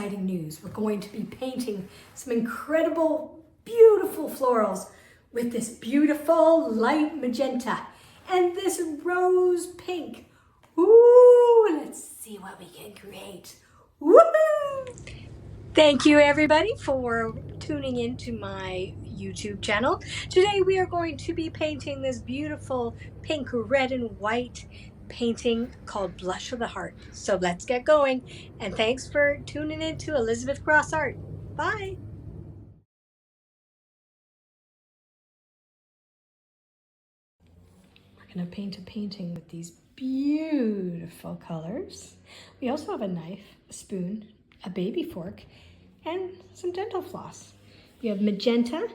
exciting news. We're going to be painting some incredible, beautiful florals with this beautiful light magenta and this rose pink. Ooh, let's see what we can create. Woohoo! Thank you everybody for tuning in to my YouTube channel. Today we are going to be painting this beautiful pink, red, and white painting called Blush of the Heart. So let's get going, and thanks for tuning in to Elizabeth Cross Art. Bye! We're going to paint a painting with these beautiful colors. We also have a knife, a spoon, a baby fork, and some dental floss. We have magenta,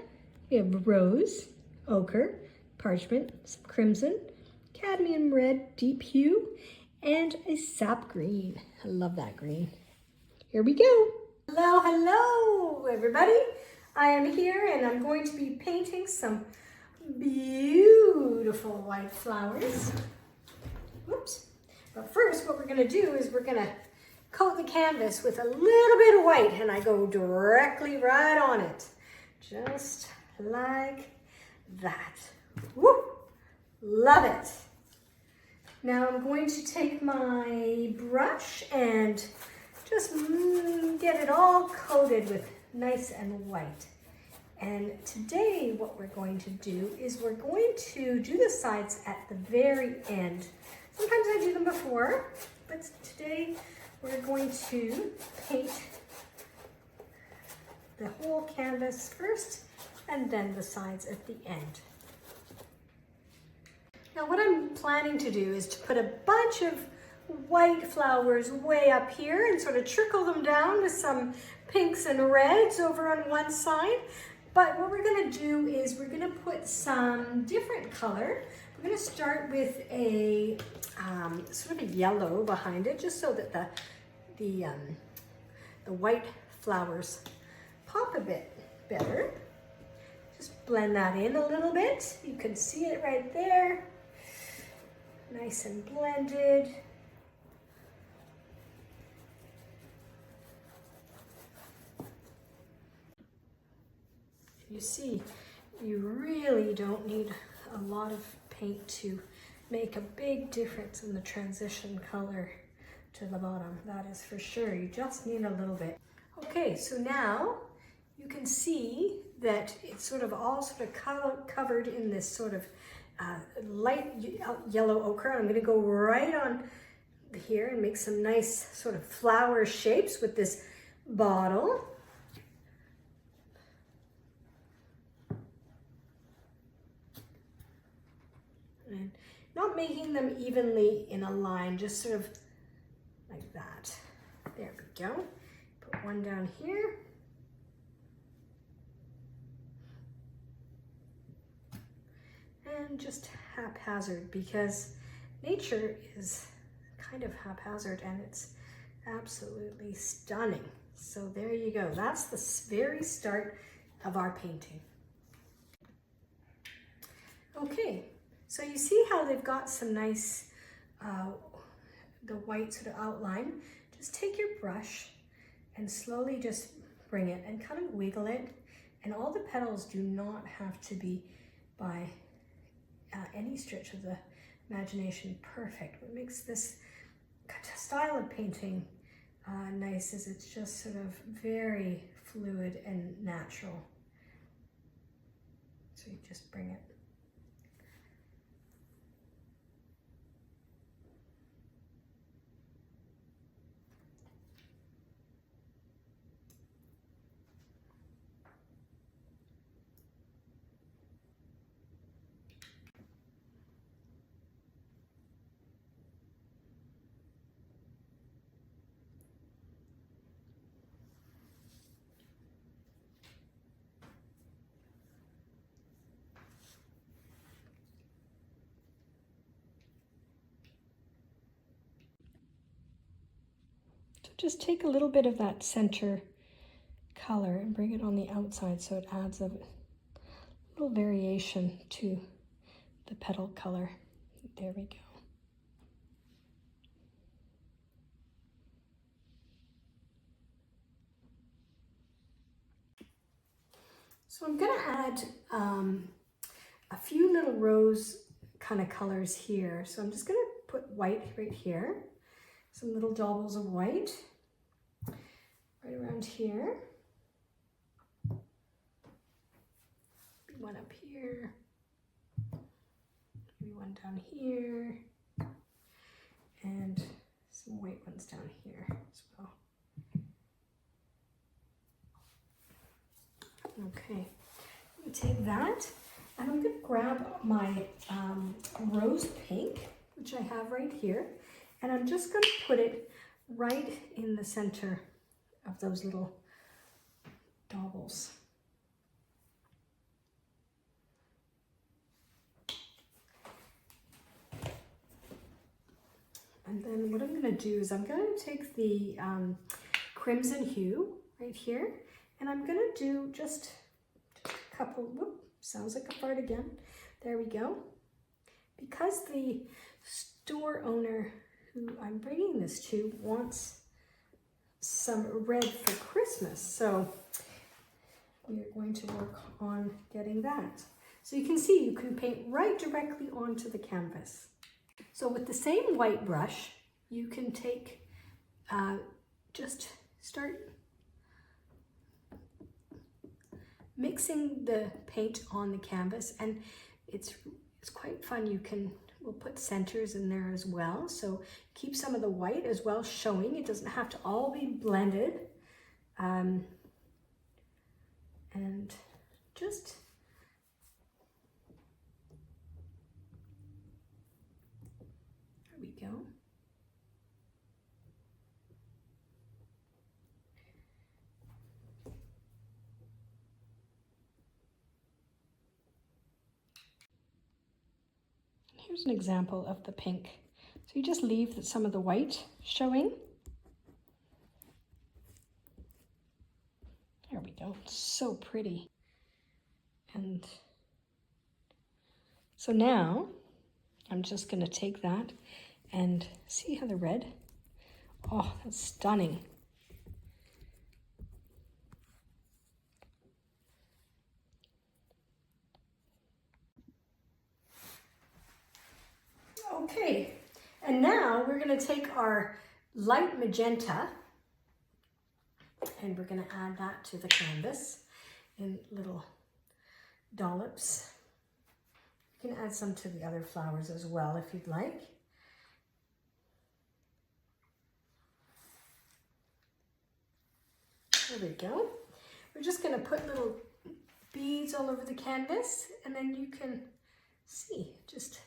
we have rose, ochre, parchment, some crimson, cadmium red, deep hue, and a sap green. I love that green. Here we go. Hello, hello, everybody. I am here and I'm going to be painting some beautiful white flowers. Whoops. But first, what we're going to do is we're going to coat the canvas with a little bit of white, and I go directly right on it. Just like that. Whoop! Love it. Now I'm going to take my brush and just get it all coated with nice and white. And today what we're going to do is we're going to do the sides at the very end. Sometimes I do them before, but today we're going to paint the whole canvas first and then the sides at the end. Now what I'm planning to do is to put a bunch of white flowers way up here and sort of trickle them down with some pinks and reds over on one side. But what we're going to do is we're going to put some different color. We're going to start with a sort of a yellow behind it, just so that the white flowers pop a bit better. Just blend that in a little bit. You can see it right there. Nice and blended. You see, you really don't need a lot of paint to make a big difference in the transition color to the bottom. That is for sure. You just need a little bit. Okay, so now you can see that it's sort of all sort of covered in this sort of light yellow ochre. I'm going to go right on here and make some nice sort of flower shapes with this bottle. And not making them evenly in a line, just sort of like that. There we go. Put one down here. And just haphazard, because nature is kind of haphazard and it's absolutely stunning. So there you go. That's the very start of our painting. Okay. So you see how they've got some nice, the white sort of outline. Just take your brush and slowly just bring it and kind of wiggle it. And all the petals do not have to be by any stretch of the imagination perfect. What makes this style of painting nice is it's just sort of very fluid and natural. So you just bring it. Just take a little bit of that center color and bring it on the outside so it adds a little variation to the petal color. There we go. So I'm gonna add a few little rose kind of colors here. So I'm just gonna put white right here, some little daubles of white right around here. Maybe one up here, maybe one down here, and some white ones down here as well. Okay, I'm gonna take that and I'm gonna grab my rose pink, which I have right here, and I'm just gonna put it right in the center of those little daubles. And then what I'm gonna do is I'm gonna take the crimson hue right here, and I'm gonna do just a couple, whoop, sounds like a fart again. There we go. Because the store owner who I'm bringing this to wants some red for Christmas, so we are going to work on getting that. So you can see you can paint right directly onto the canvas. So with the same white brush, you can take, just start mixing the paint on the canvas, and it's quite fun. We'll put centers in there as well. So keep some of the white as well showing. It doesn't have to all be blended. And just there we go. Here's an example of the pink. So you just leave some of the white showing. There we go, so pretty. And so now I'm just gonna take that and see how the red, oh, that's stunning. Okay, and now we're gonna take our light magenta and we're gonna add that to the canvas in little dollops. You can add some to the other flowers as well if you'd like. There we go. We're just gonna put little beads all over the canvas, and then you can see, just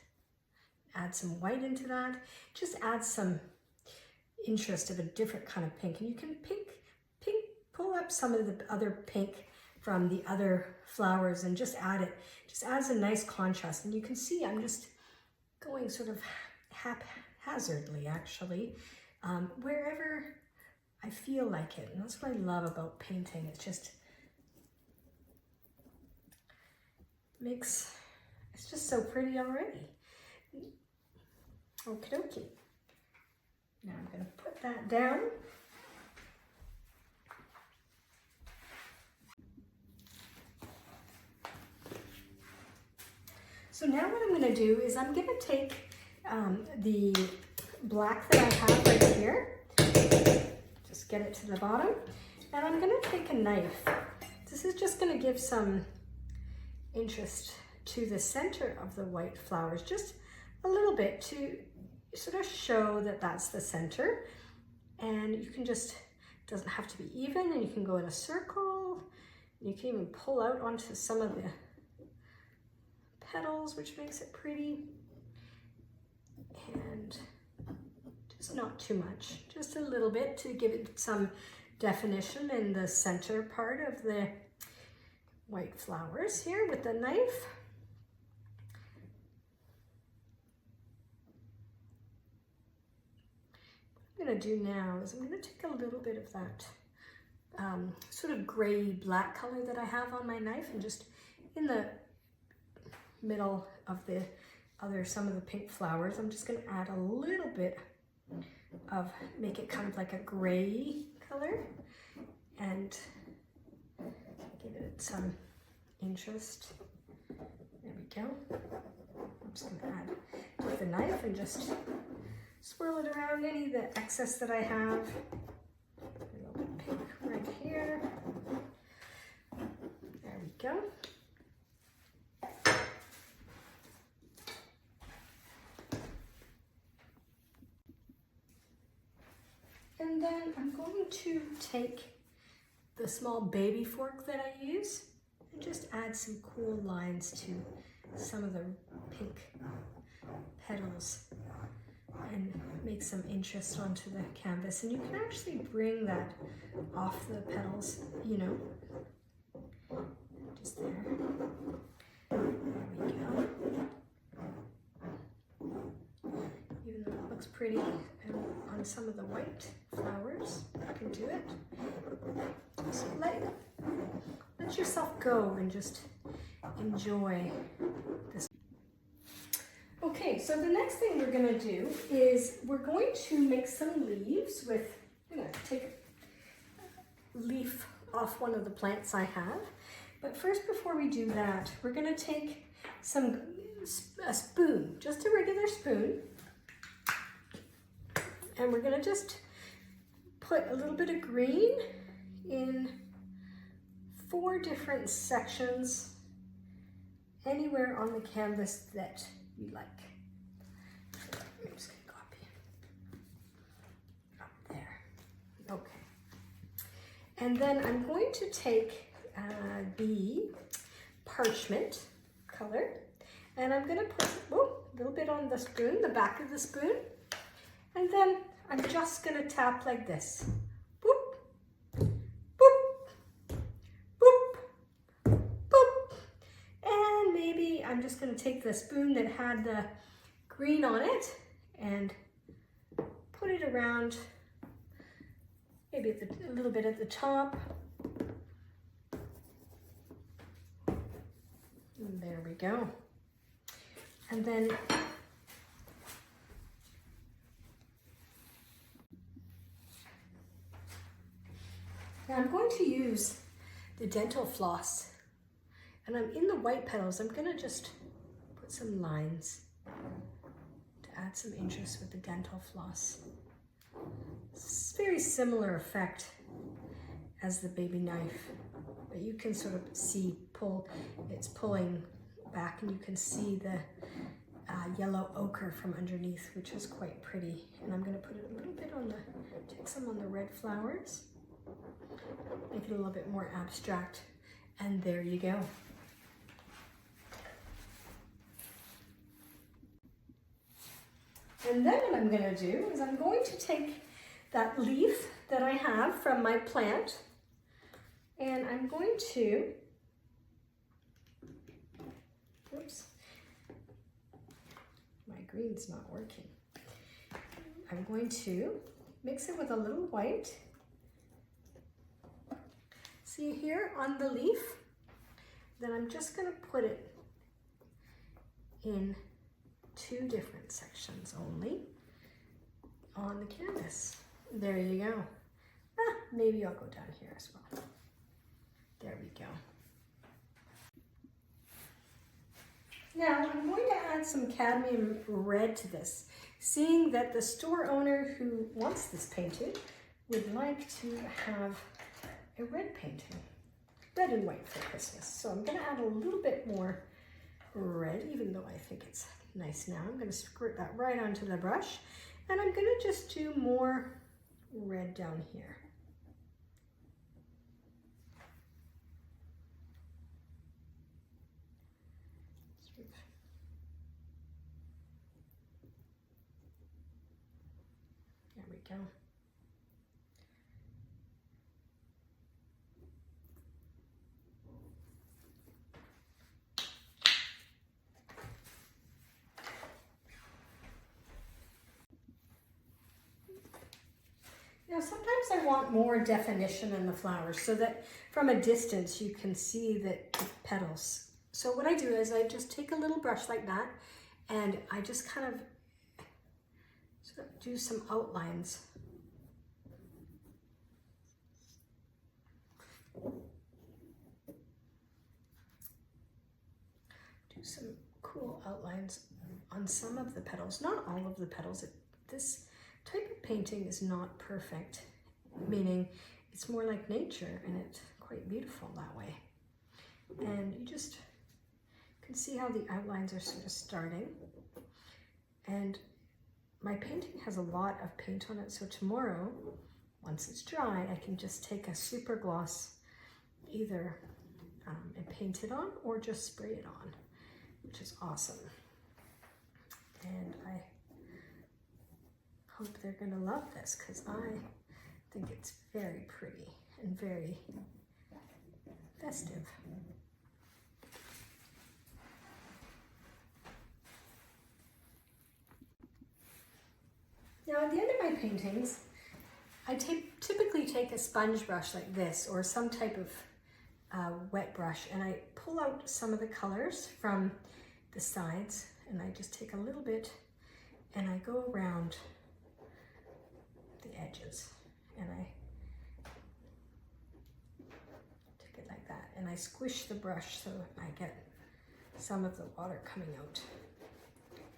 add some white into that. Just add some interest of a different kind of pink. And you can pull up some of the other pink from the other flowers and just add it. Just adds a nice contrast. And you can see I'm just going sort of haphazardly, actually, wherever I feel like it. And that's what I love about painting. It's just it's just so pretty already. Okie dokie. Now I'm going to put that down. So now what I'm going to do is I'm going to take the black that I have right here, just get it to the bottom, and I'm going to take a knife. This is just going to give some interest to the center of the white flowers, just a little bit to sort of show that that's the center. And you can just, it doesn't have to be even, and you can go in a circle. You can even pull out onto some of the petals, which makes it pretty. And just not too much, just a little bit to give it some definition in the center part of the white flowers here with the knife. What I'm going to do now is I'm going to take a little bit of that sort of gray black color that I have on my knife, and just in the middle of the some of the pink flowers, I'm just going to add a little bit of, make it kind of like a gray color, and give it some interest. There we go. I'm just going to add with the knife and just swirl it around any of the excess that I have. A little bit of pink right here. There we go. And then I'm going to take the small baby fork that I use and just add some cool lines to some of the pink petals and make some interest onto the canvas. And you can actually bring that off the petals, you know, just there. There we go. Even though it looks pretty on some of the white flowers, I can do it. So let yourself go and just enjoy this. Okay, so the next thing we're going to do is we're going to make some leaves with, I'm going to take a leaf off one of the plants I have. But first, before we do that, we're going to take a spoon, just a regular spoon, and we're going to just put a little bit of green in 4 different sections anywhere on the canvas that you like. So I'm just going to copy up there. Okay. And then I'm going to take the parchment color, and I'm going to put a little bit on the spoon, the back of the spoon, and then I'm just going to tap like this. Boop, boop, boop, boop. And maybe I'm just going to take the spoon that had the green on it and put it around, maybe a little bit at the top. And there we go. And then now I'm going to use the dental floss, and I'm in the white petals. I'm going to just put some lines to add some interest with the dental floss. It's a very similar effect as the baby knife, but you can sort of see it's pulling back, and you can see the yellow ochre from underneath, which is quite pretty. And I'm going to put it a little bit on take some on the red flowers, make it a little bit more abstract, and there you go. And then what I'm going to do is I'm going to take that leaf that I have from my plant, and I'm going to, oops, my green's not working. I'm going to mix it with a little white. See here on the leaf? Then I'm just going to put it in 2 different sections only on the canvas. There you go. Maybe I'll go down here as well. There we go. Now I'm going to add some cadmium red to this, seeing that the store owner who wants this painted would like to have a red painting, red and white for Christmas. So I'm going to add a little bit more red, even though I think it's nice now. I'm going to squirt that right onto the brush, and I'm going to just do more red down here. There we go. Now sometimes I want more definition in the flowers so that from a distance you can see the petals. So what I do is I just take a little brush like that, and I just kind of sort of do some outlines. do some cool outlines on some of the petals, not all of the petals. This type of painting is not perfect, meaning it's more like nature and it's quite beautiful that way. And you just can see how the outlines are sort of starting. And my painting has a lot of paint on it, so tomorrow, once it's dry, I can just take a super gloss either and paint it on or just spray it on, which is awesome. And I hope they're gonna love this because I think it's very pretty and very festive. Now at the end of my paintings, I typically take a sponge brush like this or some type of wet brush, and I pull out some of the colors from the sides, and I just take a little bit and I go around the edges, and I take it like that, and I squish the brush so I get some of the water coming out.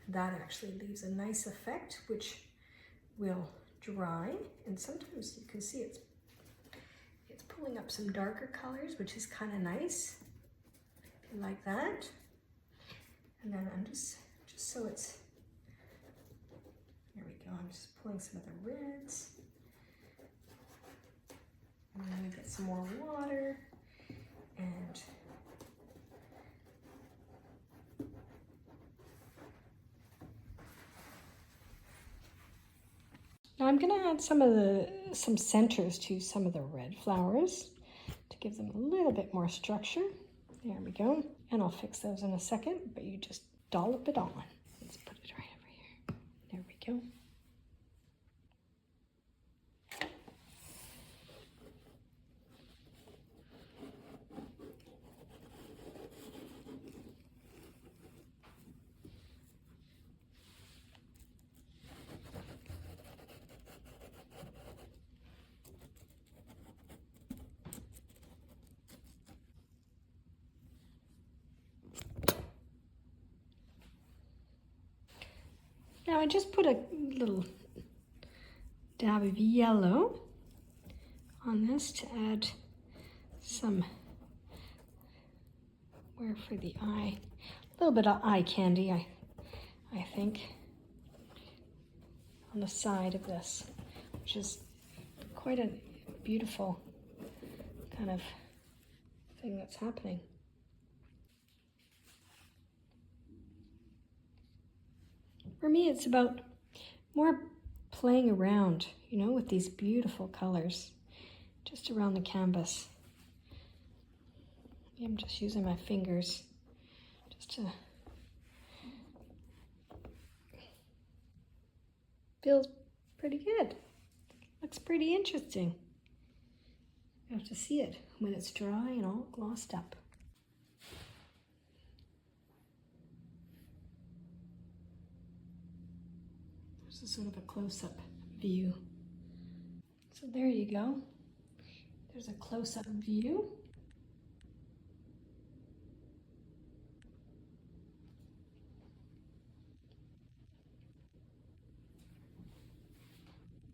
That actually leaves a nice effect, which will dry, and sometimes you can see it's pulling up some darker colors, which is kind of nice, if you like that. And then I'm just so it's, there we go, I'm just pulling some of the reds, and then we get some more water, and now I'm going to add some centers to some of the red flowers to give them a little bit more structure. There we go. And I'll fix those in a second, but you just dollop it on. Let's put it right over here. There we go. Now I just put a little dab of yellow on this to add some, where for the eye, a little bit of eye candy, I think, on the side of this, which is quite a beautiful kind of thing that's happening. For me, it's about more playing around, you know, with these beautiful colors just around the canvas. I'm just using my fingers just to, feels pretty good. Looks pretty interesting. You have to see it when it's dry and all glossed up. This is sort of a close-up view. So there you go. There's a close-up view.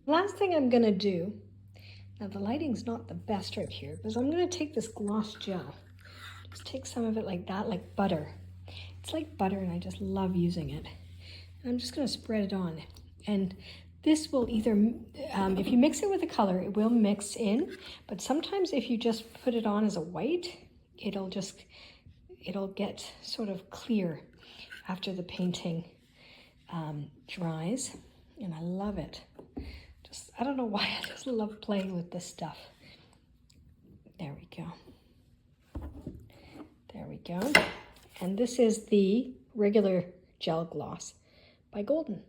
Last thing I'm gonna do, now the lighting's not the best right here, because I'm gonna take this gloss gel. Just take some of it like that, like butter. It's like butter and I just love using it. And I'm just gonna spread it on. And this will either, if you mix it with a color, it will mix in, but sometimes if you just put it on as a white, it'll get sort of clear after the painting dries, and I love it. I don't know why, I just love playing with this stuff. There we go. There we go. And this is the regular gel gloss by Golden.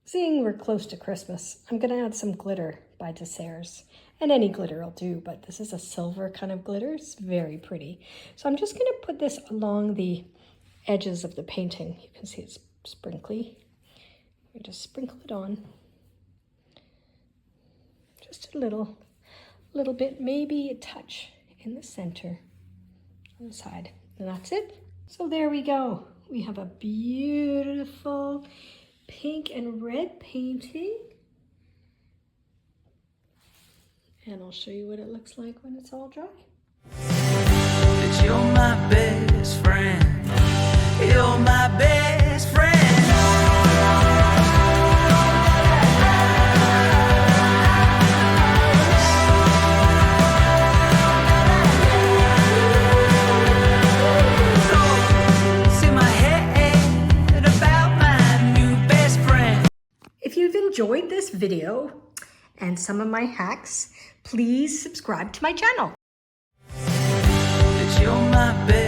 Seeing we're close to Christmas, I'm going to add some glitter by Desserts. And any glitter will do, but this is a silver kind of glitter. It's very pretty. So I'm just going to put this along the edges of the painting. You can see it's sprinkly. We just sprinkle it on. Just a little bit, maybe a touch in the center on the side. And that's it. So there we go. We have a beautiful pink and red painting. And I'll show you what it looks like when it's all dry. That you're my best friend. You're my best friend. Thoughts in my head about my new best friend. If you've enjoyed this video and some of my hacks, please subscribe to my channel. That you're my best